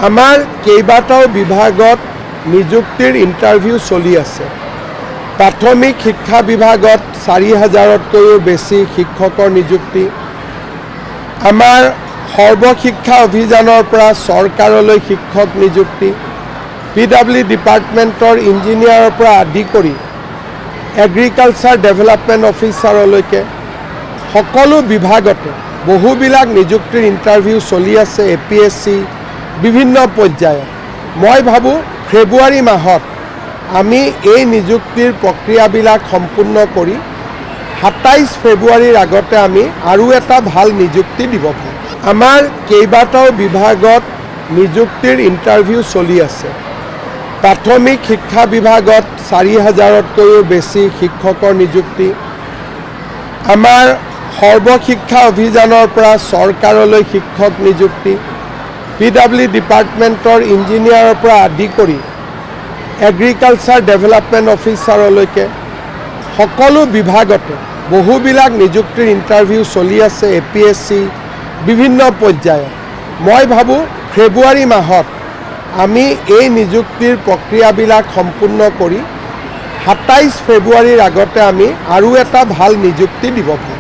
আমাৰ কেইবাটাও বিভাগত নিযুক্তিৰ ইণ্টাৰভিউ চলি আছে। প্ৰাথমিক শিক্ষা বিভাগত ৪,০০০তকৈও বেছি শিক্ষকৰ নিযুক্তি। আমাৰ সৰ্বশিক্ষা অভিযানৰ পৰা চৰকাৰলৈ শিক্ষক নিযুক্তি, PW ডিপাৰ্টমেণ্টৰ ইঞ্জিনিয়াৰৰ পৰা আদি কৰি এগ্ৰিকালচাৰ ডেভেলপমেণ্ট অফিচাৰলৈকে সকলো বিভাগতে বহুবিলাক নিযুক্তিৰ ইণ্টাৰভিউ চলি আছে। APSC বিভিন্ন পৰ্যায়ত মই ভাবোঁ ফেব্ৰুৱাৰী মাহত আমি এই নিযুক্তিৰ প্ৰক্ৰিয়াবিলাক সম্পূৰ্ণ কৰি ২৭ ফেব্ৰুৱাৰীৰ আগতে আমি আৰু এটা ভাল নিযুক্তি দিব পাৰোঁ। আমাৰ কেইবাটাও বিভাগত নিযুক্তিৰ ইণ্টাৰভিউ চলি আছে। প্ৰাথমিক শিক্ষা বিভাগত ৪,০০০তকৈও বেছি শিক্ষকৰ নিযুক্তি। আমাৰ সৰ্বশিক্ষা অভিযানৰ পৰা চৰকাৰলৈ শিক্ষক নিযুক্তি, PW ডিপাৰ্টমেণ্টৰ ইঞ্জিনিয়াৰৰ পৰা আদি কৰি এগ্ৰিকালচাৰ ডেভেলপমেণ্ট অফিচাৰলৈকে সকলো বিভাগতে বহুবিলাক নিযুক্তিৰ ইণ্টাৰভিউ চলি আছে। APSC বিভিন্ন পৰ্যায়ত মই ভাবোঁ ফেব্ৰুৱাৰী মাহত আমি এই নিযুক্তিৰ প্ৰক্ৰিয়াবিলাক সম্পূৰ্ণ কৰি ২৭ ফেব্ৰুৱাৰীৰ আগতে আমি আৰু এটা ভাল নিযুক্তি দিব পাৰোঁ।